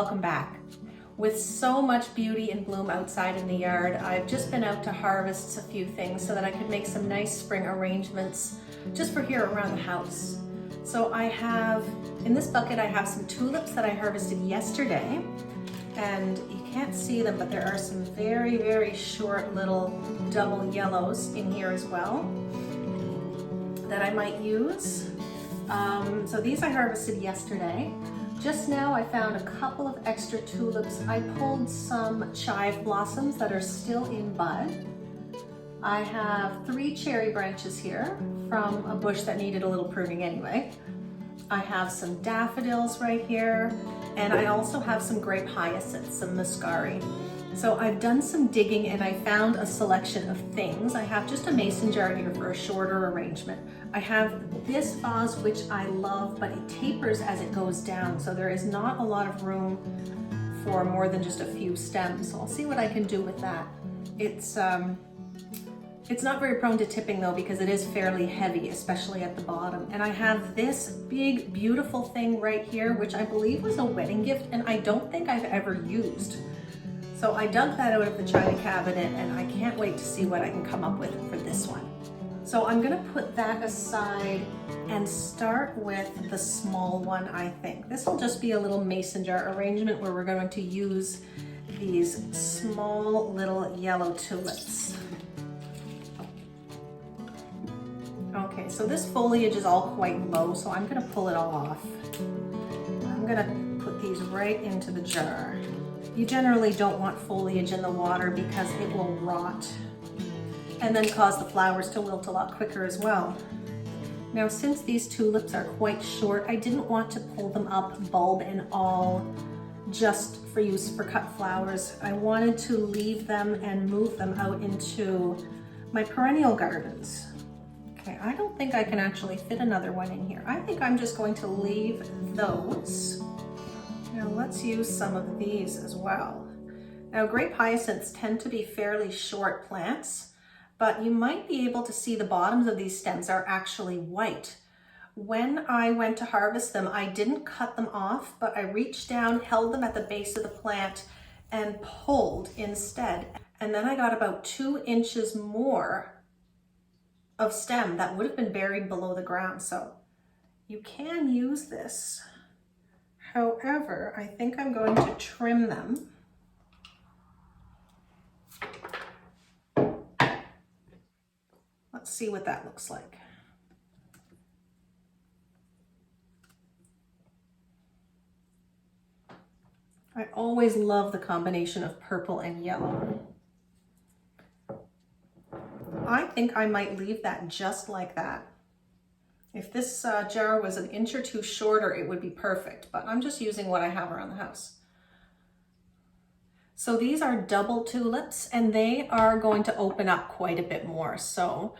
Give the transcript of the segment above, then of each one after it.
welcome back. With so much beauty in bloom outside in the yard, I've just been out to harvest a few things so that I could make some nice spring arrangements just for here around the house. So I have, in this bucket, I have some tulips that I harvested yesterday, and you can't see them, but there are some very, very short little double yellows in here as well that I might use. So these I harvested yesterday. Just now I found a couple of extra tulips. I pulled some chive blossoms that are still in bud. I have 3 cherry branches here from a bush that needed a little pruning anyway. I have some daffodils right here, and I also have some grape hyacinths, some muscari. So I've done some digging and I found a selection of things. I have just a mason jar here for a shorter arrangement. I have this vase, which I love, but it tapers as it goes down. So there is not a lot of room for more than just a few stems. So I'll see what I can do with that. It's not very prone to tipping though, because it is fairly heavy, especially at the bottom. And I have this big, beautiful thing right here, which I believe was a wedding gift, and I don't think I've ever used. So I dug that out of the china cabinet, and I can't wait to see what I can come up with for this one. So I'm gonna put that aside and start with the small one, I think. This will just be a little mason jar arrangement where we're going to use these small little yellow tulips. Okay, so this foliage is all quite low, so I'm gonna pull it all off. I'm gonna put these right into the jar. You generally don't want foliage in the water because it will rot and then cause the flowers to wilt a lot quicker as well. Now, since these tulips are quite short, I didn't want to pull them up bulb and all just for use for cut flowers. I wanted to leave them and move them out into my perennial gardens. Okay, I don't think I can actually fit another one in here. I think I'm just going to leave those. Now let's use some of these as well. Now, grape hyacinths tend to be fairly short plants, but you might be able to see the bottoms of these stems are actually white. When I went to harvest them, I didn't cut them off, but I reached down, held them at the base of the plant, and pulled instead. And then I got about 2 inches more of stem that would have been buried below the ground. So you can use this. However, I think I'm going to trim them. Let's see what that looks like. I always love the combination of purple and yellow. I think I might leave that just like that. If this jar was an inch or 2 shorter, it would be perfect, but I'm just using what I have around the house. So these are double tulips, and they are going to open up quite a bit more. So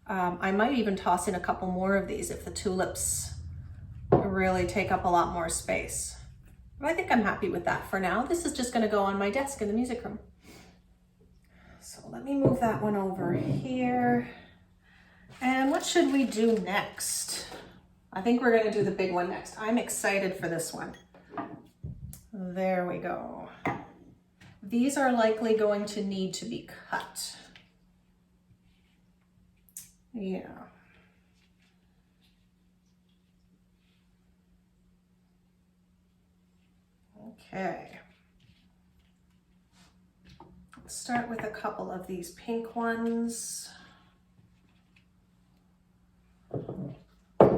I might even toss in a couple more of these if the tulips really take up a lot more space. But I think I'm happy with that for now. This is just gonna go on my desk in the music room. So let me move that one over here. And what should we do next? I think we're gonna do the big one next. I'm excited for this one. There we go. These are likely going to need to be cut. Yeah. Okay. Let's start with a couple of these pink ones. Move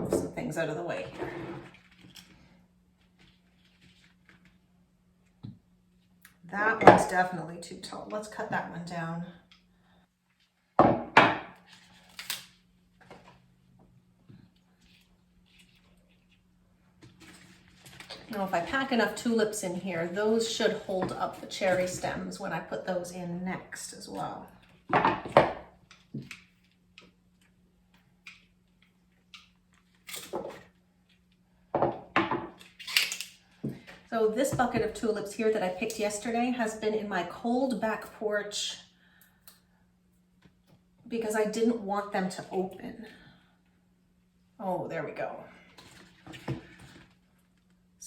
some things out of the way here. That one's definitely too tall. Let's cut that one down. Now, if I pack enough tulips in here, those should hold up the cherry stems when I put those in next as well. So this bucket of tulips here that I picked yesterday has been in my cold back porch because I didn't want them to open. Oh, there we go.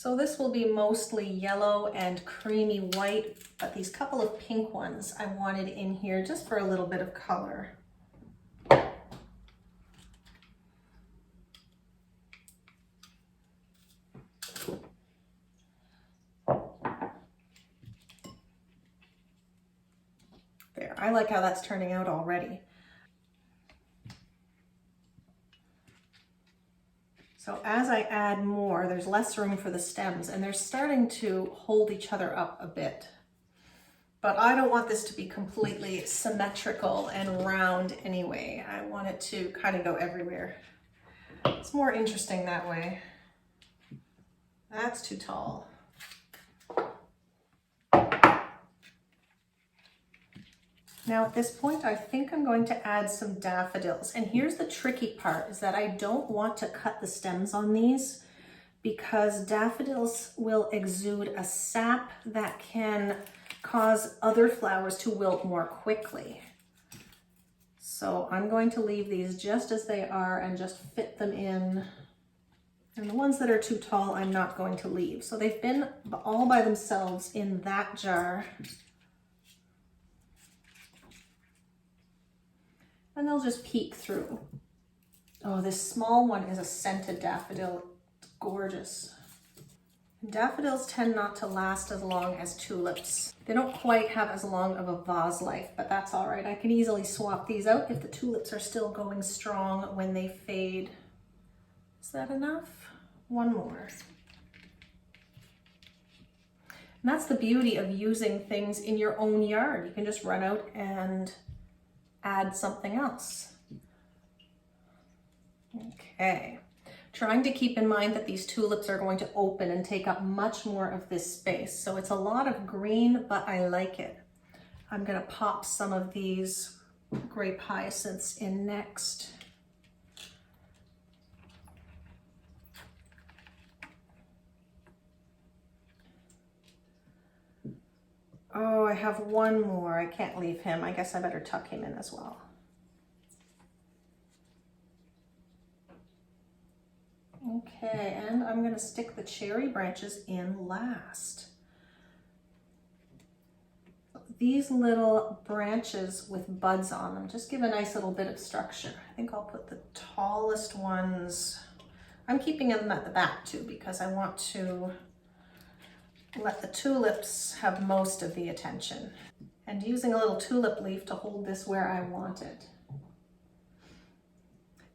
So this will be mostly yellow and creamy white, but these couple of pink ones I wanted in here just for a little bit of color. There, I like how that's turning out already. So as I add more, there's less room for the stems and they're starting to hold each other up a bit. But I don't want this to be completely symmetrical and round anyway. I want it to kind of go everywhere. It's more interesting that way. That's too tall. Now at this point, I think I'm going to add some daffodils. And here's the tricky part, is that I don't want to cut the stems on these because daffodils will exude a sap that can cause other flowers to wilt more quickly. So I'm going to leave these just as they are and just fit them in. And the ones that are too tall, I'm not going to leave. So they've been all by themselves in that jar. And they'll just peek through. Oh, this small one is a scented daffodil. It's gorgeous. And daffodils tend not to last as long as tulips. They don't quite have as long of a vase life, but that's all right. I can easily swap these out if the tulips are still going strong when they fade. Is that enough? One more. And that's the beauty of using things in your own yard. You can just run out and add something else. Okay, trying to keep in mind that these tulips are going to open and take up much more of this space. So it's a lot of green, but I like it. I'm gonna pop some of these grape hyacinths in next. Oh, I have one more. I can't leave him. I guess I better tuck him in as well. Okay, and I'm going to stick the cherry branches in last. These little branches with buds on them just give a nice little bit of structure. I think I'll put the tallest ones. I'm keeping them at the back too because I want to let the tulips have most of the attention, and using a little tulip leaf to hold this where I want it.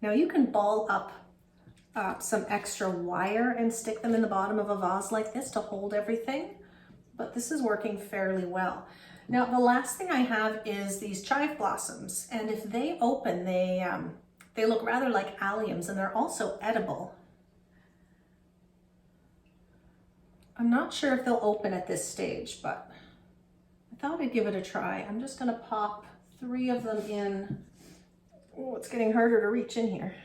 Now you can ball up some extra wire and stick them in the bottom of a vase like this to hold everything, but this is working fairly well. Now the last thing I have is these chive blossoms, and if they open, they look rather like alliums, and they're also edible. I'm not sure if they'll open at this stage, but I thought I'd give it a try. I'm just gonna pop 3 of them in. Oh, it's getting harder to reach in here.